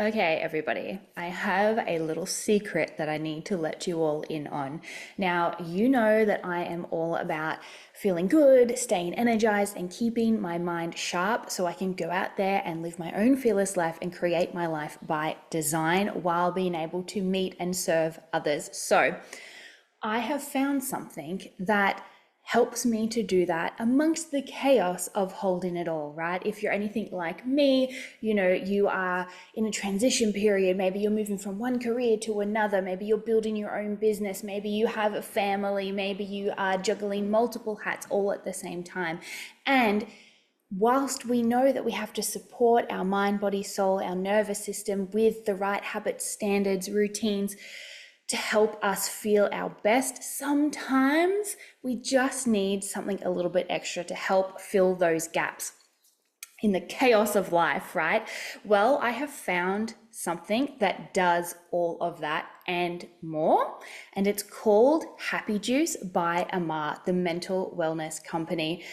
Okay, everybody, I have a little secret that I need to let you all in on. Now, you know that I am all about feeling good, staying energized, and keeping my mind sharp so I can go out there and live my own fearless life and create my life by design while being able to meet and serve others. So, I have found something that helps me to do that amongst the chaos of holding it all, right? If you're anything like me, you are in a transition period. Maybe you're moving from one career to another. Maybe you're building your own business. Maybe you have a family. Maybe you are juggling multiple hats all at the same time. And whilst we know that we have to support our mind, body, soul, our nervous system with the right habits, standards, routines, to help us feel our best, sometimes we just need something a little bit extra to help fill those gaps in the chaos of life, right? Well, I have found something that does all of that and more, and it's called Happy Juice by Amar, the mental wellness company.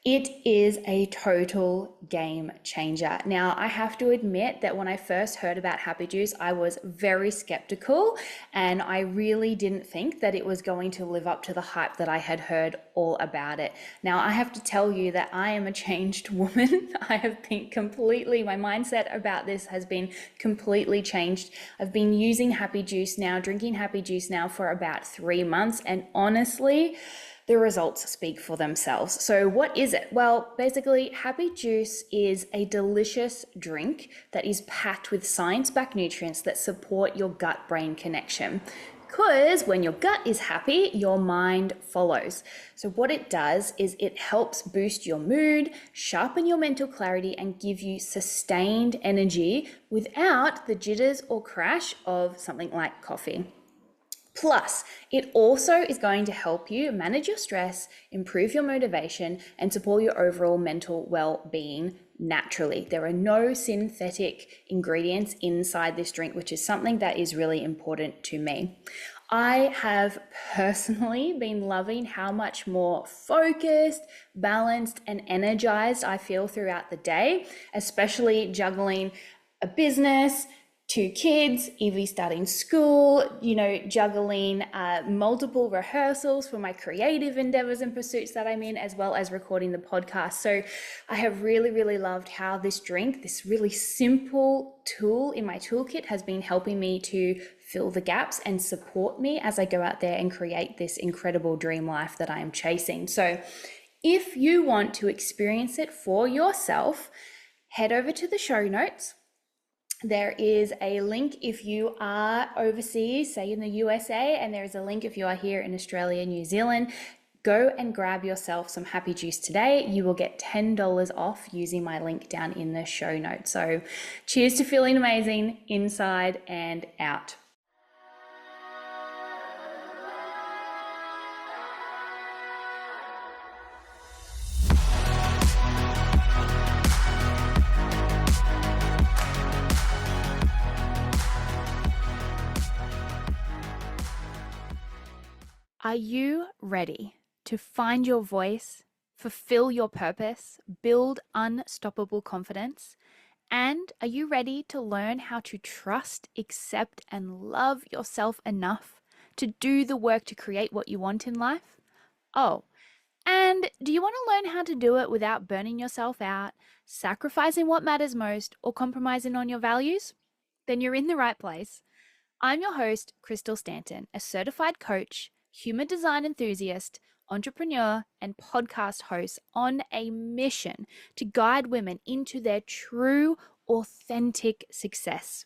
It is a total game changer. Now, I have to admit that when I first heard about Happy Juice, I was very skeptical and I really didn't think that it was going to live up to the hype that I had heard all about it. Now, I have to tell you that I am a changed woman. My mindset about this has been completely changed. I've been using Happy Juice now, drinking Happy Juice now for about 3 months, and honestly, the results speak for themselves. So what is it? Well, basically, Happy Juice is a delicious drink that is packed with science-backed nutrients that support your gut-brain connection. Because when your gut is happy, your mind follows. So what it does is it helps boost your mood, sharpen your mental clarity, and give you sustained energy without the jitters or crash of something like coffee. Plus, it also is going to help you manage your stress, improve your motivation, and support your overall mental well-being naturally. There are no synthetic ingredients inside this drink, which is something that is really important to me. I have personally been loving how much more focused, balanced, and energized I feel throughout the day, especially juggling a business, 2 kids, Evie starting school, juggling multiple rehearsals for my creative endeavors and pursuits that I'm in, as well as recording the podcast. So I have really, really loved how this drink, this really simple tool in my toolkit, has been helping me to fill the gaps and support me as I go out there and create this incredible dream life that I am chasing. So if you want to experience it for yourself, head over to the show notes. There is a link if you are overseas, say in the USA, and there is a link if you are here in Australia, New Zealand. Go and grab yourself some Happy Juice today. You will get $10 off using my link down in the show notes. So cheers to feeling amazing inside and out. Are you ready to find your voice, fulfill your purpose, build unstoppable confidence? And are you ready to learn how to trust, accept, and love yourself enough to do the work to create what you want in life? Oh, and do you want to learn how to do it without burning yourself out, sacrificing what matters most, or compromising on your values? Then you're in the right place. I'm your host, Crystal Stanton, a certified coach, human design enthusiast, entrepreneur, and podcast host on a mission to guide women into their true, authentic success,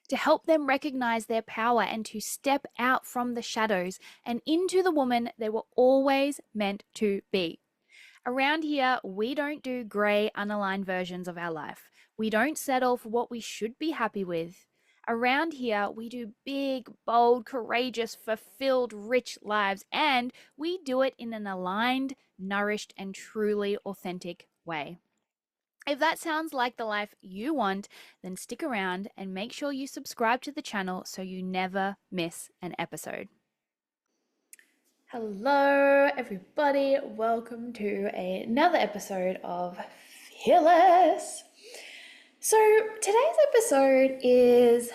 to help them recognize their power and to step out from the shadows and into the woman they were always meant to be. Around here, we don't do gray, unaligned versions of our life. We don't settle for what we should be happy with. Around here, we do big, bold, courageous, fulfilled, rich lives, and we do it in an aligned, nourished, and truly authentic way. If that sounds like the life you want, then stick around and make sure you subscribe to the channel so you never miss an episode. Hello, everybody. Welcome to another episode of Fearless. So, today's episode is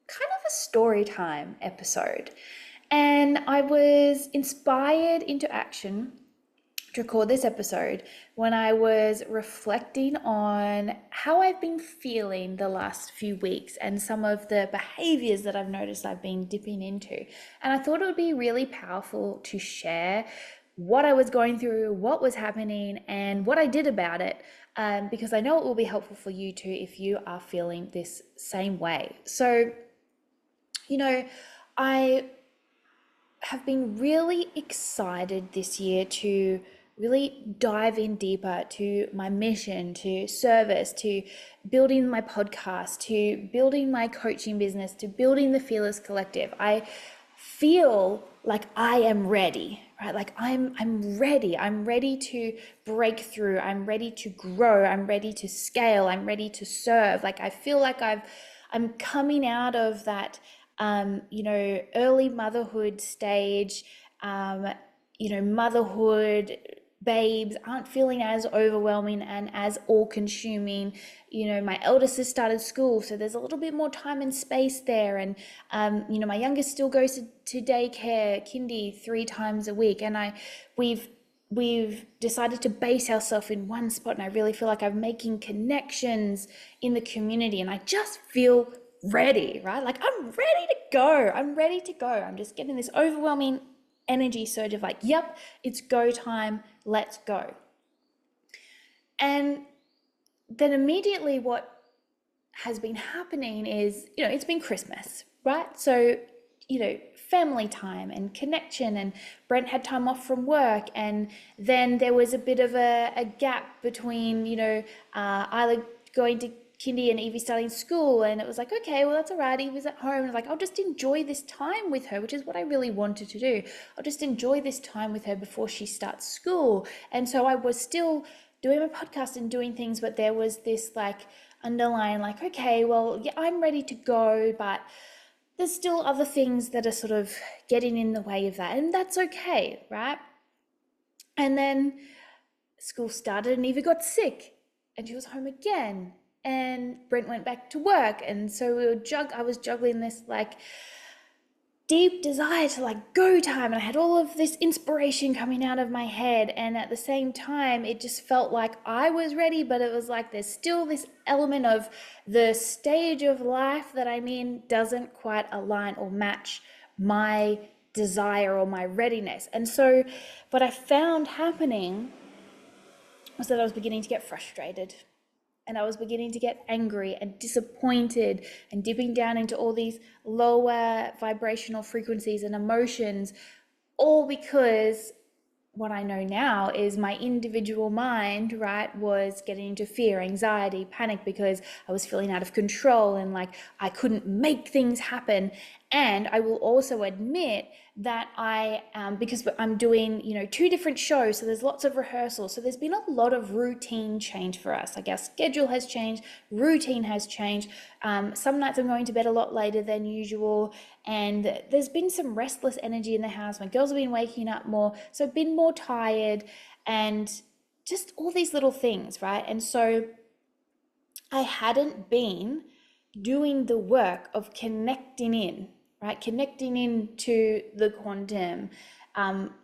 kind of a story time episode, and I was inspired into action to record this episode when I was reflecting on how I've been feeling the last few weeks and some of the behaviors that I've noticed I've been dipping into. And I thought it would be really powerful to share what I was going through, what was happening, and what I did about it, because I know it will be helpful for you too if you are feeling this same way. So, I have been really excited this year to really dive in deeper to my mission, to service, to building my podcast, to building my coaching business, to building the Fearless Collective. I feel like I am ready, right? Like I'm ready. I'm ready to break through. I'm ready to grow. I'm ready to scale. I'm ready to serve. Like I feel like I'm coming out of that early motherhood stage. Motherhood babes aren't feeling as overwhelming and as all-consuming. My eldest has started school, so there's a little bit more time and space there. And my youngest still goes to daycare, kindy 3 times a week, and we've decided to base ourselves in one spot, and I really feel like I'm making connections in the community, and I just feel ready, right? Like I'm ready to go. I'm ready to go. I'm just getting this overwhelming energy surge of like, yep, it's go time. Let's go. And then immediately what has been happening is, it's been Christmas, right? So, family time and connection, and Brent had time off from work, and then there was a bit of a gap between, Isla going to kindy and Evie starting school, and it was like, okay, well, that's all right. He was at home, and I was like, I'll just enjoy this time with her, which is what I really wanted to do. I'll just enjoy this time with her before she starts school. And so I was still doing my podcast and doing things, but there was this like underlying like, okay, well, yeah, I'm ready to go, but there's still other things that are sort of getting in the way of that, and that's okay, right? And then school started and Eva got sick and she was home again, and Brent went back to work, and so I was juggling this like deep desire to like go time, and I had all of this inspiration coming out of my head, and at the same time it just felt like I was ready, but it was like there's still this element of the stage of life that I'm in doesn't quite align or match my desire or my readiness. And so what I found happening was that I was beginning to get frustrated, and I was beginning to get angry and disappointed and dipping down into all these lower vibrational frequencies and emotions, all because what I know now is my individual mind, right, was getting into fear, anxiety, panic, because I was feeling out of control and like I couldn't make things happen. And I will also admit that because I'm doing, 2 different shows, so there's lots of rehearsals. So there's been a lot of routine change for us. Like our schedule has changed, routine has changed. Some nights I'm going to bed a lot later than usual, and there's been some restless energy in the house. My girls have been waking up more, so I've been more tired, and just all these little things, right? And so I hadn't been doing the work of connecting in, right? Connecting into the quantum,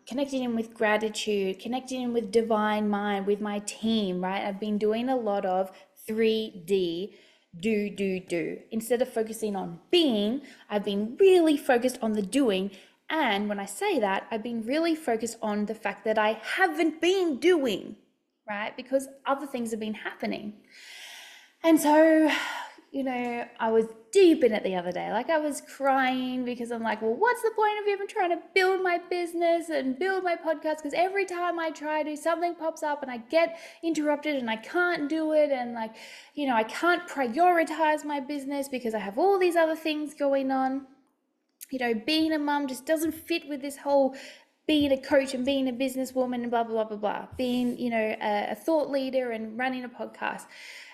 connecting in with gratitude, connecting in with divine mind, with my team, right? I've been doing a lot of 3D, do. Instead of focusing on being, I've been really focused on the doing. And when I say that, I've been really focused on the fact that I haven't been doing, right? Because other things have been happening. And so, I was deep in it the other day. Like I was crying because I'm like, well, what's the point of even trying to build my business and build my podcast? Because every time I try to, something pops up and I get interrupted and I can't do it. And like, I can't prioritize my business because I have all these other things going on. Being a mum just doesn't fit with this whole being a coach and being a businesswoman and blah, blah, blah, blah, blah. Being, a thought leader and running a podcast.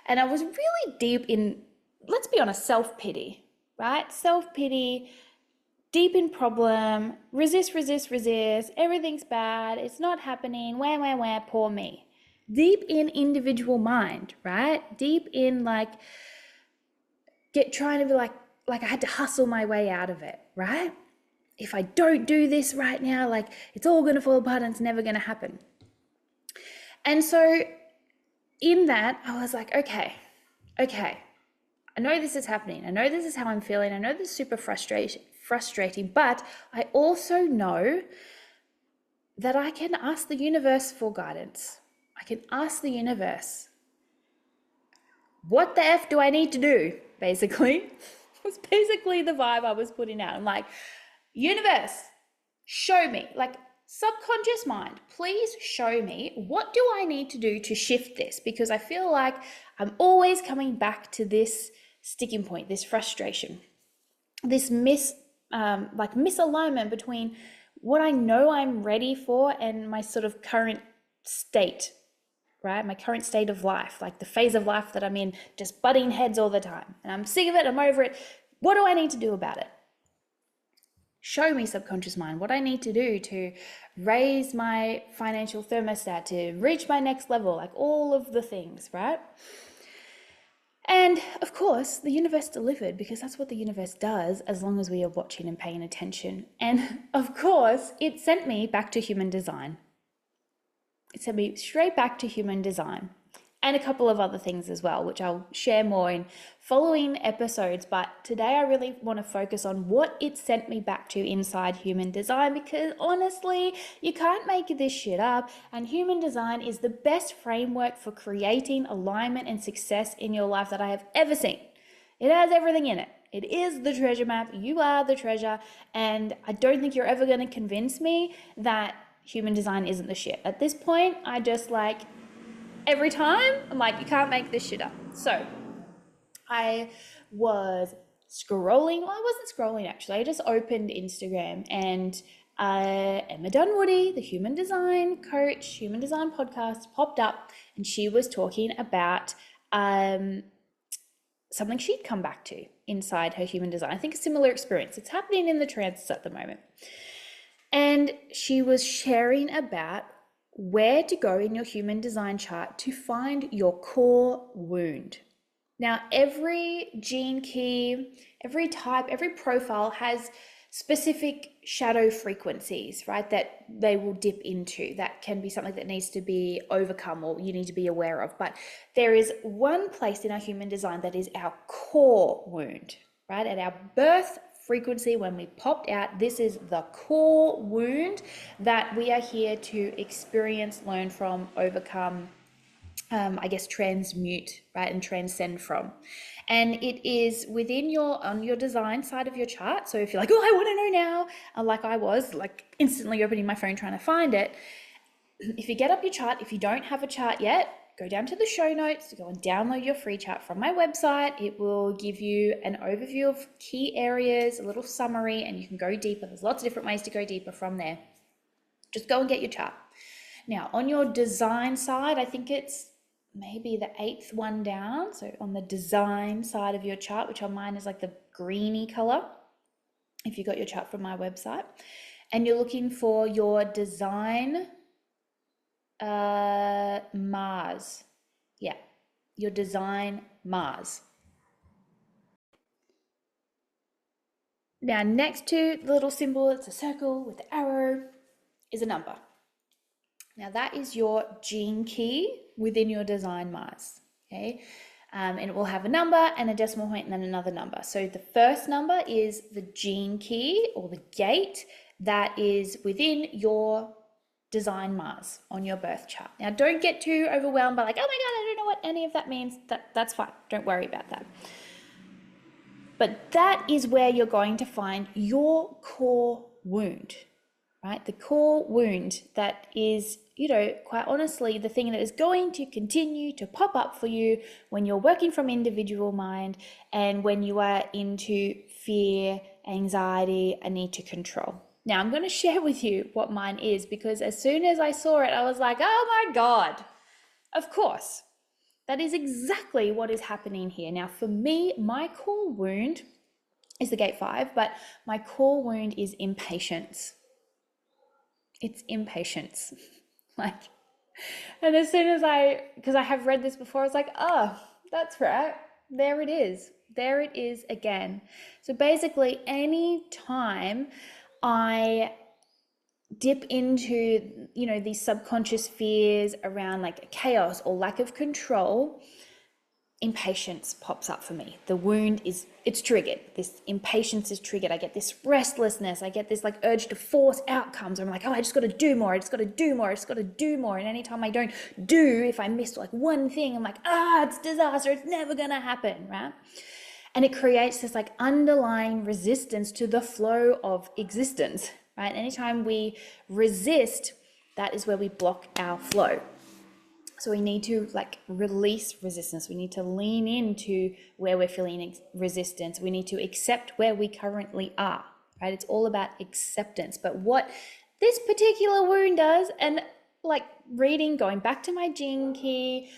And I was really deep in, let's be honest, self-pity, right? Self-pity, deep in problem, resist, everything's bad, it's not happening, wah, poor me, deep in individual mind, right? Deep in like trying to be like I had to hustle my way out of it, right? If I don't do this right now, like it's all going to fall apart and it's never going to happen. And so in that, I was like, okay, I know this is happening. I know this is how I'm feeling. I know this is super frustrating, but I also know that I can ask the universe for guidance. I can ask the universe, what the F do I need to do? Basically, was basically the vibe I was putting out. I'm like, universe, show me, like subconscious mind, please show me, what do I need to do to shift this? Because I feel like I'm always coming back to this sticking point, this frustration, this misalignment between what I know I'm ready for and my sort of current state, right? My current state of life, like the phase of life that I'm in, just butting heads all the time. And I'm sick of it, I'm over it. What do I need to do about it? Show me, subconscious mind, what I need to do to raise my financial thermostat, to reach my next level, like all of the things, right? And of course, the universe delivered, because that's what the universe does as long as we are watching and paying attention. And of course, it sent me back to human design. It sent me straight back to human design, and a couple of other things as well, which I'll share more in following episodes. But today I really want to focus on what it sent me back to inside human design, because honestly, you can't make this shit up. And human design is the best framework for creating alignment and success in your life that I have ever seen. It has everything in it. It is the treasure map. You are the treasure. And I don't think you're ever going to convince me that human design isn't the shit. At this point, I just like, every time, I'm like, you can't make this shit up. So I was scrolling. Well, I wasn't scrolling actually. I just opened Instagram, and Emma Dunwoody, the human design coach, human design podcast, popped up, and she was talking about something she'd come back to inside her human design. I think a similar experience. It's happening in the transits at the moment. And she was sharing about where to go in your human design chart to find your core wound. Now, every gene key, every type, every profile has specific shadow frequencies, right, that they will dip into. That can be something that needs to be overcome or you need to be aware of. But there is one place in our human design that is our core wound, right? At our birth frequency, when we popped out, this is the core wound that we are here to experience, learn from, overcome, transmute, right, and transcend from. And it is within on your design side of your chart. So if you're like, oh, I want to know now, like I was, like instantly opening my phone trying to find it. If you get up your chart, if you don't have a chart yet, go down to the show notes, go and download your free chart from my website. It will give you an overview of key areas, a little summary, and you can go deeper. There's lots of different ways to go deeper from there. Just go and get your chart. Now, on your design side, I think it's maybe the 8th one down. So on the design side of your chart, which on mine is like the greeny color, if you got your chart from my website, and you're looking for your design Mars. Yeah, your design Mars. Now, next to the little symbol, it's a circle with the arrow, is a number. Now, that is your gene key within your design Mars, okay? And it will have a number and a decimal point and then another number. So the first number is the gene key or the gate that is within your design Mars on your birth chart. Now, don't get too overwhelmed by like, oh my God, I don't know what any of that means. That's fine. Don't worry about that. But that is where you're going to find your core wound, right? The core wound that is, quite honestly, the thing that is going to continue to pop up for you when you're working from individual mind and when you are into fear, anxiety, a need to control. Now, I'm going to share with you what mine is, because as soon as I saw it, I was like, oh my God, of course. That is exactly what is happening here. Now, for me, my core wound is the gate 5, but my core wound is impatience. It's impatience. Like, And as soon as because I have read this before, I was like, oh, that's right. There it is. There it is again. So basically, any time I dip into, these subconscious fears around like chaos or lack of control, impatience pops up for me. The wound it's triggered. This impatience is triggered. I get this restlessness. I get this like urge to force outcomes. I'm like, oh, I just got to do more. I just got to do more. I just got to do more. And anytime I don't do, if I miss like one thing, I'm like, it's disaster. It's never going to happen, right? And it creates this like underlying resistance to the flow of existence, right? Anytime we resist, that is where we block our flow. So we need to like release resistance. We need to lean into where we're feeling resistance. We need to accept where we currently are, right? It's all about acceptance. But what this particular wound does, and like going back to my gene key,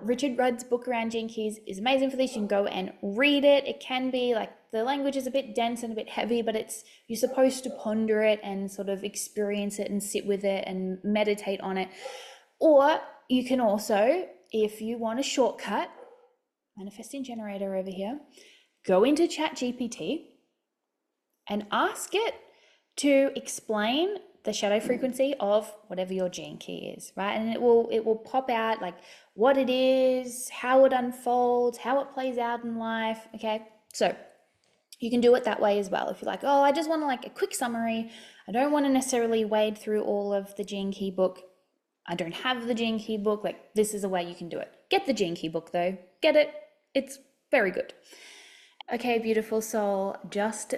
Richard Rudd's book around gene keys is amazing for this. You can go and read it. It can be like, the language is a bit dense and a bit heavy, but you're supposed to ponder it and sort of experience it and sit with it and meditate on it. Or you can also, if you want a shortcut, manifesting generator over here, go into ChatGPT and ask it to explain the shadow frequency of whatever your gene key is, right? And it will pop out like what it is, how it unfolds, how it plays out in life. Okay, so you can do it that way as well. If you're like, oh, I just want like a quick summary, I don't want to necessarily wade through all of the gene key book, I don't have the gene key book, like this is a way you can do it. Get the gene key book though, get it, it's very good. Okay, beautiful soul, just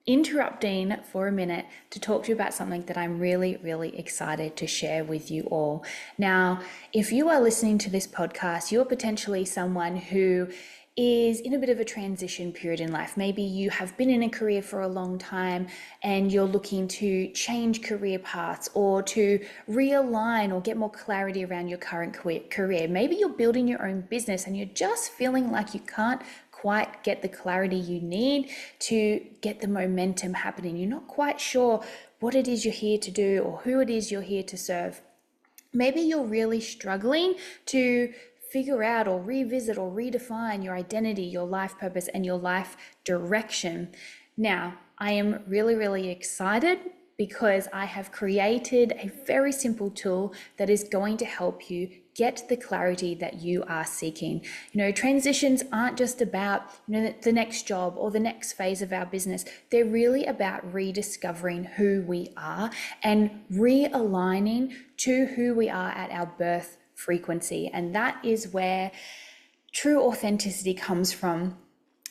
interrupting for a minute to talk to you about something that I'm really, really excited to share with you all. Now, if you are listening to this podcast, you're potentially someone who is in a bit of a transition period in life. Maybe you have been in a career for a long time and you're looking to change career paths or to realign or get more clarity around your current career. Maybe you're building your own business and you're just feeling like you can't quite get the clarity you need to get the momentum happening. You're not quite sure what it is you're here to do or who it is you're here to serve. Maybe you're really struggling to figure out or revisit or redefine your identity, your life purpose, and your life direction. Now, I am really, really excited because I have created a very simple tool that is going to help you get the clarity that you are seeking. Transitions aren't just about, the next job or the next phase of our business. They're really about rediscovering who we are and realigning to who we are at our birth frequency. And that is where true authenticity comes from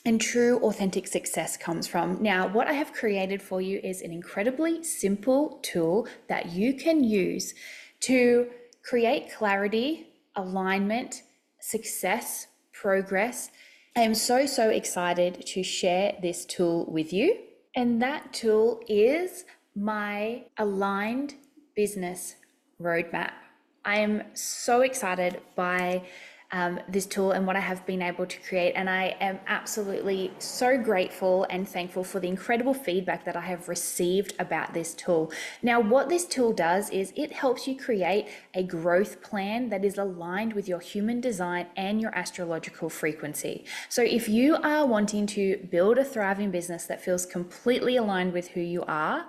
and true authentic success comes from. Now, what I have created for you is an incredibly simple tool that you can use to create clarity, alignment, success, progress. I am so, so excited to share this tool with you. And that tool is my aligned business roadmap. I am so excited by this tool and what I have been able to create. And I am absolutely so grateful and thankful for the incredible feedback that I have received about this tool. Now, what this tool does is it helps you create a growth plan that is aligned with your human design and your astrological frequency. So if you are wanting to build a thriving business that feels completely aligned with who you are,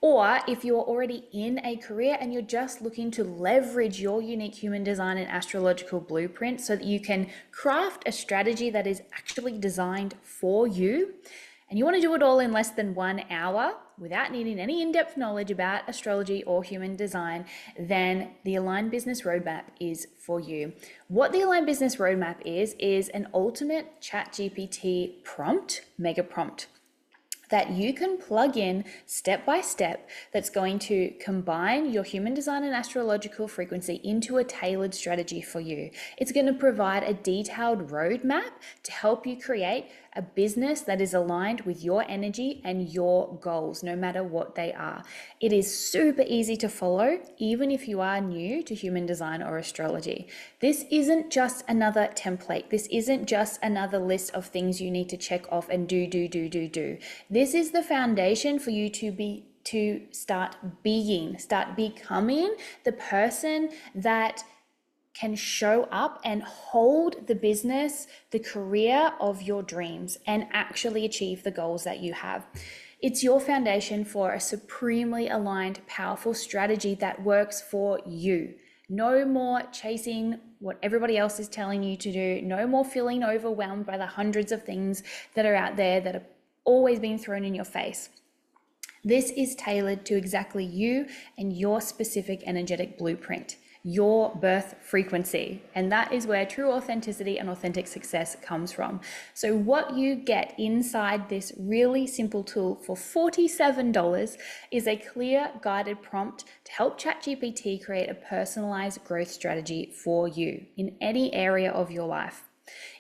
or if you're already in a career and you're just looking to leverage your unique human design and astrological blueprint so that you can craft a strategy that is actually designed for you, and you want to do it all in less than 1 hour without needing any in-depth knowledge about astrology or human design, then the Aligned Business Roadmap is for you. What the Aligned Business Roadmap is an ultimate ChatGPT prompt, mega prompt, that you can plug in step by step that's going to combine your human design and astrological frequency into a tailored strategy for you. It's going to provide a detailed roadmap to help you create a business that is aligned with your energy and your goals, no matter what they are. It is super easy to follow, even if you are new to human design or astrology. This isn't just another template. This isn't just another list of things you need to check off and do. This is the foundation for you to be to start becoming the person that can show up and hold the business, the career of your dreams, and actually achieve the goals that you have. It's your foundation for a supremely aligned, powerful strategy that works for you. No more chasing what everybody else is telling you to do. No more feeling overwhelmed by the hundreds of things that are out there that are always being thrown in your face. This is tailored to exactly you and your specific energetic blueprint, your birth frequency. And that is where true authenticity and authentic success comes from. So what you get inside this really simple tool for $47 is a clear guided prompt to help ChatGPT create a personalized growth strategy for you in any area of your life.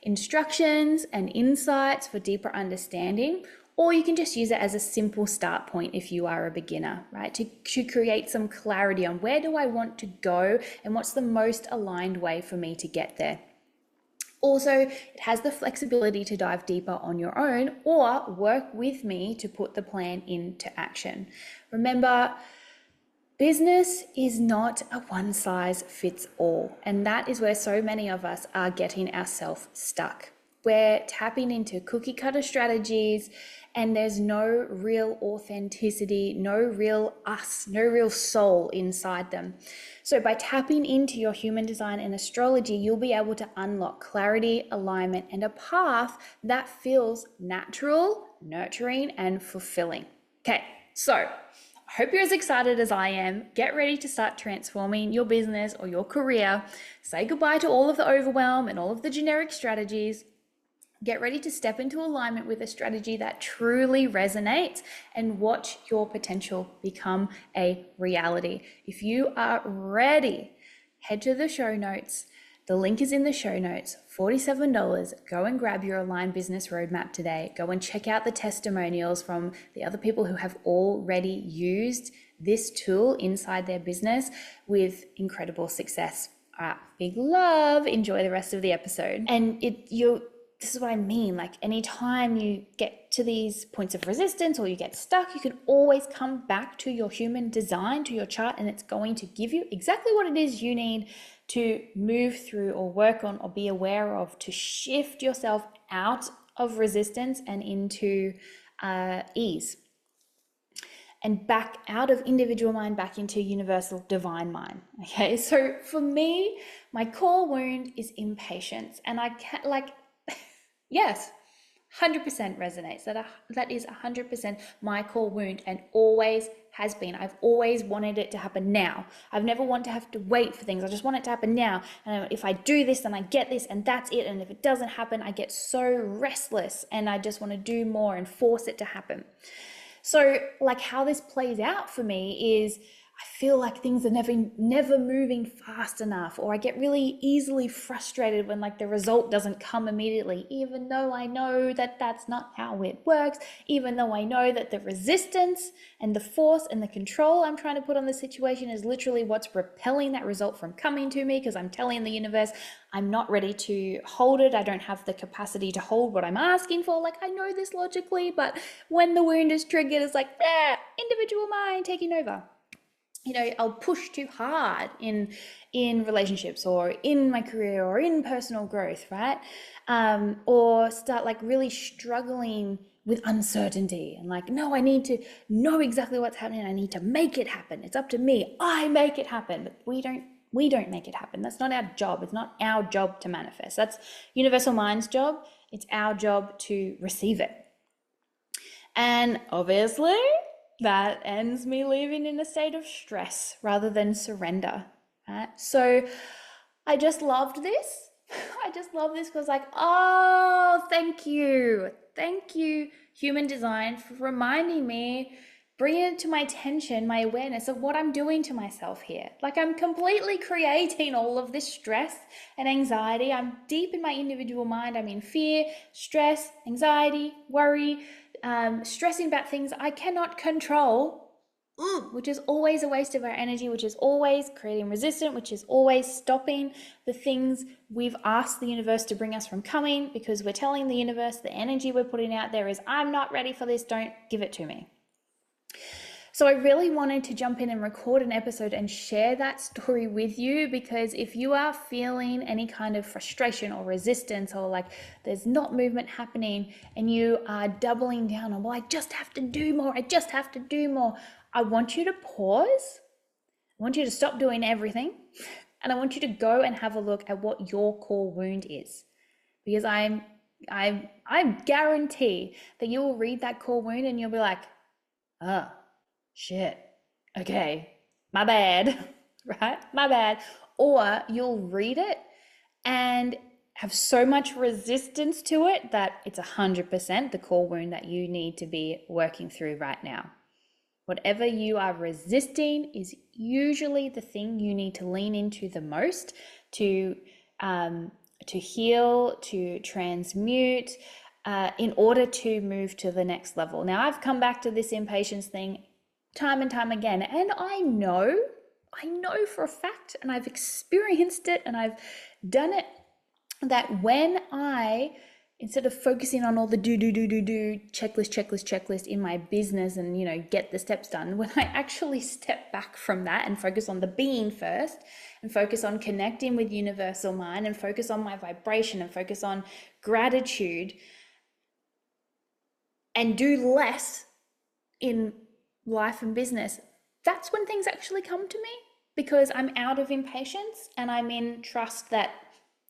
Instructions and insights for deeper understanding, or you can just use it as a simple start point if you are a beginner, right? To create some clarity on where do I want to go and what's the most aligned way for me to get there. Also, it has the flexibility to dive deeper on your own or work with me to put the plan into action. Remember, business is not a one size fits all, and that is where so many of us are getting ourselves stuck. We're tapping into cookie cutter strategies, and there's no real authenticity, no real us, no real soul inside them. So by tapping into your human design and astrology, you'll be able to unlock clarity, alignment, and a path that feels natural, nurturing, and fulfilling. Okay, so I hope you're as excited as I am. Get ready to start transforming your business or your career. Say goodbye to all of the overwhelm and all of the generic strategies. Get ready to step into alignment with a strategy that truly resonates and watch your potential become a reality. If you are ready, head to the show notes. The link is in the show notes, $47. Go and grab your Aligned Business Roadmap today. Go and check out the testimonials from the other people who have already used this tool inside their business with incredible success. All right, big love. Enjoy the rest of the episode. And this is what I mean. Like anytime you get to these points of resistance or you get stuck, you can always come back to your human design, to your chart, and it's going to give you exactly what it is you need to move through or work on or be aware of to shift yourself out of resistance and into ease. And back out of individual mind, back into universal divine mind. Okay, so for me, my core wound is impatience. And I can't yes, 100% resonates. That is 100% my core wound and always has been. I've always wanted it to happen now. I've never wanted to have to wait for things. I just want it to happen now. And if I do this, then I get this and that's it. And if it doesn't happen, I get so restless and I just want to do more and force it to happen. So like how this plays out for me is I feel like things are never moving fast enough, or I get really easily frustrated when like the result doesn't come immediately, even though I know that that's not how it works, even though I know that the resistance and the force and the control I'm trying to put on the situation is literally what's repelling that result from coming to me, because I'm telling the universe I'm not ready to hold it. I don't have the capacity to hold what I'm asking for. Like I know this logically, but when the wound is triggered, it's like, individual mind taking over. You know, I'll push too hard in relationships or in my career or in personal growth, right? Or start like really struggling with uncertainty and like, no, I need to know exactly what's happening. I need to make it happen. It's up to me. I make it happen. But we don't make it happen. That's not our job. It's not our job to manifest. That's universal mind's job. It's our job to receive it. And obviously, that ends me living in a state of stress rather than surrender, right? So I just loved this. I just love this because like, oh, thank you. Thank you, human design, for reminding me, bringing it to my attention, my awareness of what I'm doing to myself here. Like I'm completely creating all of this stress and anxiety. I'm deep in my individual mind. I'm in fear, stress, anxiety, worry, stressing about things I cannot control, which is always a waste of our energy, which is always creating resistance, which is always stopping the things we've asked the universe to bring us from coming, because we're telling the universe the energy we're putting out there is, I'm not ready for this, don't give it to me. So I really wanted to jump in and record an episode and share that story with you, because if you are feeling any kind of frustration or resistance, or like there's not movement happening and you are doubling down on, well, I just have to do more, I just have to do more, I want you to pause. I want you to stop doing everything, and I want you to go and have a look at what your core wound is, because I guarantee that you will read that core wound and you'll be like, oh, shit, okay, my bad, right? My bad. Or you'll read it and have so much resistance to it that it's 100% the core wound that you need to be working through right now. Whatever you are resisting is usually the thing you need to lean into the most to heal, to transmute, in order to move to the next level. Now, I've come back to this impatience thing time and time again, and I know for a fact, and I've experienced it and I've done it, that when I, instead of focusing on all the do, checklist in my business and, get the steps done, when I actually step back from that and focus on the being first, and focus on connecting with universal mind, and focus on my vibration, and focus on gratitude, and do less in life and business, that's when things actually come to me, because I'm out of impatience and I'm in trust that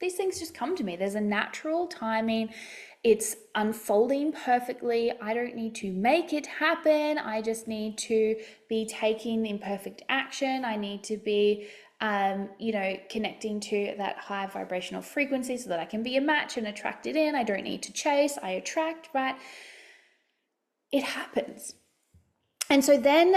these things just come to me. There's a natural timing. It's unfolding perfectly. I don't need to make it happen. I just need to be taking imperfect action. I need to be, connecting to that high vibrational frequency so that I can be a match and attract it in. I don't need to chase. I attract, right? It happens. And so then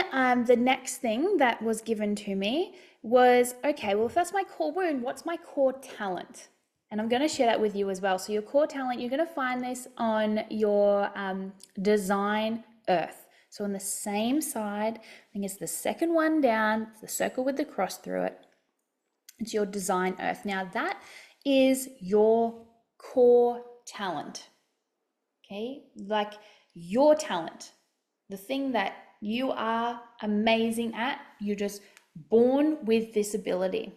the next thing that was given to me was, okay, well, if that's my core wound, what's my core talent? And I'm going to share that with you as well. So your core talent, you're going to find this on your design earth. So on the same side, I think it's the second one down, it's the circle with the cross through it. It's your design earth. Now that is your core talent, okay? Like your talent, the thing that you are amazing at, you're just born with this ability.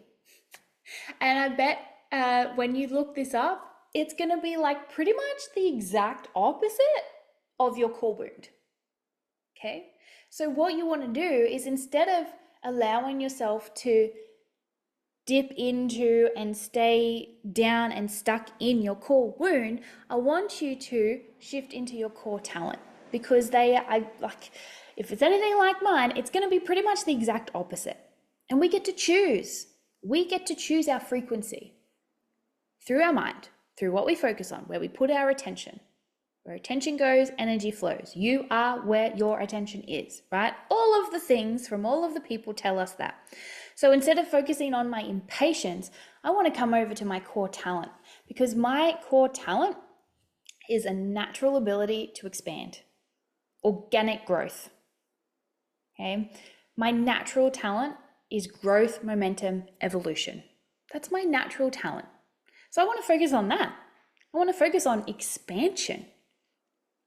And I bet when you look this up, it's going to be like pretty much the exact opposite of your core wound. Okay? So what you want to do is, instead of allowing yourself to dip into and stay down and stuck in your core wound, I want you to shift into your core talent, because if it's anything like mine, it's going to be pretty much the exact opposite. And we get to choose. We get to choose our frequency through our mind, through what we focus on, where we put our attention. Where attention goes, energy flows. You are where your attention is, right? All of the things from all of the people tell us that. So instead of focusing on my impatience, I want to come over to my core talent, because my core talent is a natural ability to expand, organic growth. Okay, my natural talent is growth, momentum, evolution. That's my natural talent. So I want to focus on that. I want to focus on expansion.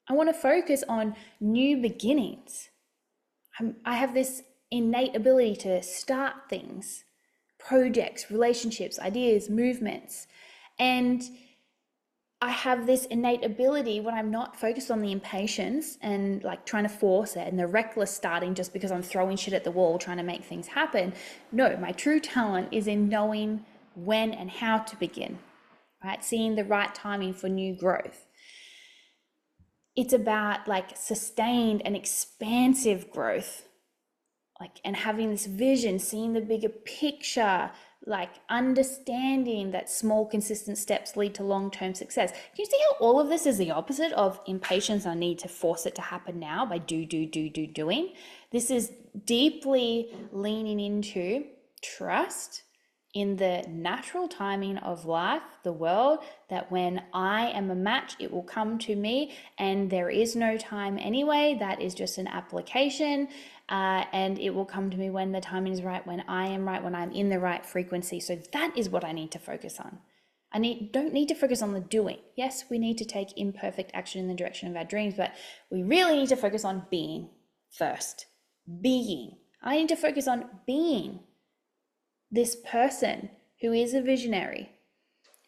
I want to focus on new beginnings. I have this innate ability to start things, projects, relationships, ideas, movements. And I have this innate ability, when I'm not focused on the impatience and like trying to force it and the reckless starting just because I'm throwing shit at the wall trying to make things happen. No, my true talent is in knowing when and how to begin, right? Seeing the right timing for new growth. It's about like sustained and expansive growth, and having this vision, seeing the bigger picture, like understanding that small, consistent steps lead to long-term success. Can you see how all of this is the opposite of impatience? I need to force it to happen now by doing. This is deeply leaning into trust in the natural timing of life, the world, that when I am a match, it will come to me, and there is no time anyway. That is just an application. And it will come to me when the timing is right, when I am right, when I'm in the right frequency. So that is what I need to focus on. Don't need to focus on the doing. Yes, we need to take imperfect action in the direction of our dreams, but we really need to focus on being first. being. I need to focus on being this person who is a visionary,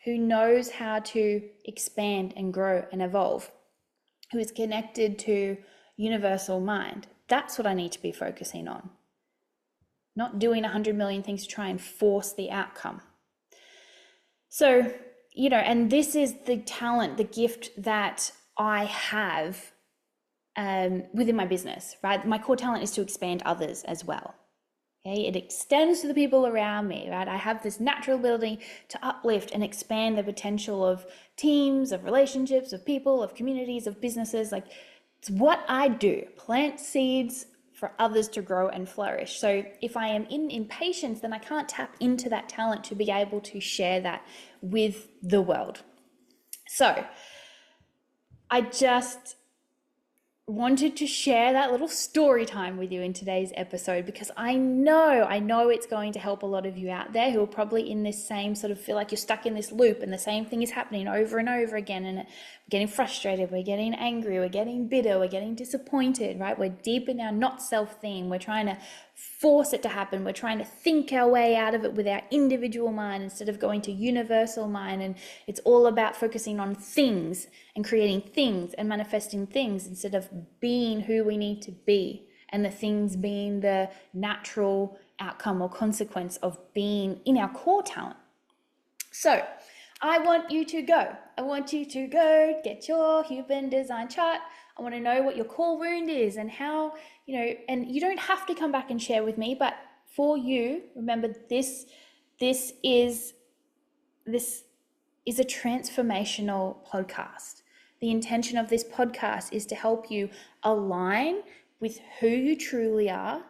who knows how to expand and grow and evolve, who is connected to universal mind. That's what I need to be focusing on. Not doing 100 million things to try and force the outcome. So, and this is the talent, the gift that I have within my business, right? My core talent is to expand others as well. Okay, it extends to the people around me, right? I have this natural ability to uplift and expand the potential of teams, of relationships, of people, of communities, of businesses. Like, it's what I do, plant seeds for others to grow and flourish. So if I am in impatience, then I can't tap into that talent to be able to share that with the world. So I just wanted to share that little story time with you in today's episode, because I know it's going to help a lot of you out there who are probably in this same sort of, feel like you're stuck in this loop and the same thing is happening over and over again, and we're getting frustrated, we're getting angry, we're getting bitter, we're getting disappointed, right? We're deep in our not self thing. We're trying to force it to happen. We're trying to think our way out of it with our individual mind instead of going to universal mind. And it's all about focusing on things and creating things and manifesting things instead of being who we need to be, and the things being the natural outcome or consequence of being in our core talent. So I want you to go get your human design chart. I want to know what your core wound is and how, and you don't have to come back and share with me, but for you, remember this is a transformational podcast. The intention of this podcast is to help you align with who you truly are,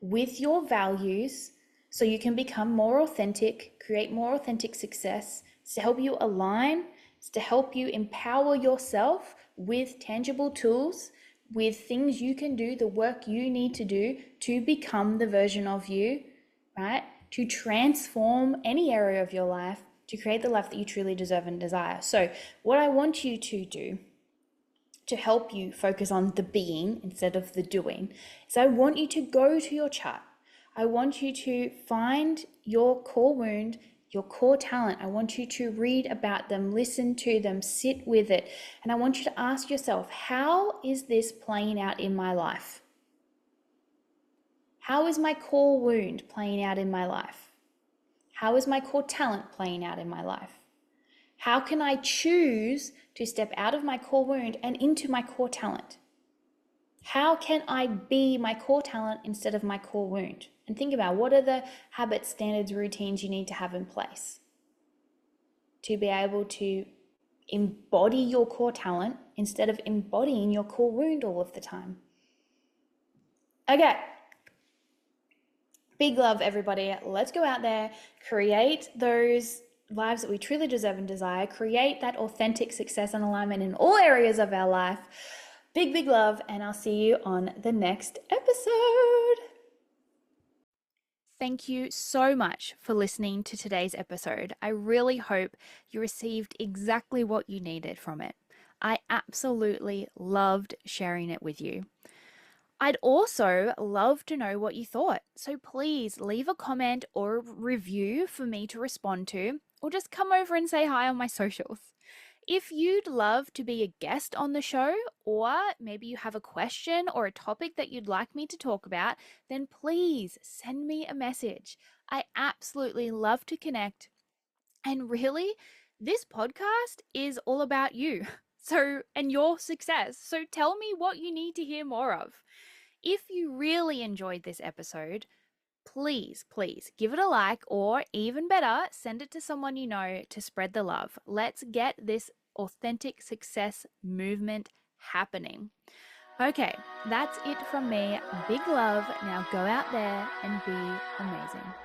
with your values, so you can become more authentic, create more authentic success. It's to help you align. It's to help you empower yourself with tangible tools, with things you can do, the work you need to do to become the version of you, right? To transform any area of your life, to create the life that you truly deserve and desire. So what I want you to do to help you focus on the being instead of the doing is I want you to go to your chart. I want you to find your core wound, your core talent. I want you to read about them, listen to them, sit with it. And I want you to ask yourself, how is this playing out in my life? How is my core wound playing out in my life? How is my core talent playing out in my life? How can I choose to step out of my core wound and into my core talent? How can I be my core talent instead of my core wound? And think about, what are the habits, standards, routines you need to have in place to be able to embody your core talent instead of embodying your core wound all of the time. Okay. Big love, everybody. Let's go out there, create those lives that we truly deserve and desire, create that authentic success and alignment in all areas of our life. Big, big love, and I'll see you on the next episode. Thank you so much for listening to today's episode. I really hope you received exactly what you needed from it. I absolutely loved sharing it with you. I'd also love to know what you thought. So please leave a comment or a review for me to respond to, or just come over and say hi on my socials. If you'd love to be a guest on the show, or maybe you have a question or a topic that you'd like me to talk about, then please send me a message. I absolutely love to connect. And really, this podcast is all about you. And your success. So tell me what you need to hear more of. If you really enjoyed this episode, please give it a like, or even better, send it to someone you know to spread the love. Let's get this authentic success movement happening. Okay, that's it from me. Big love. Now go out there and be amazing.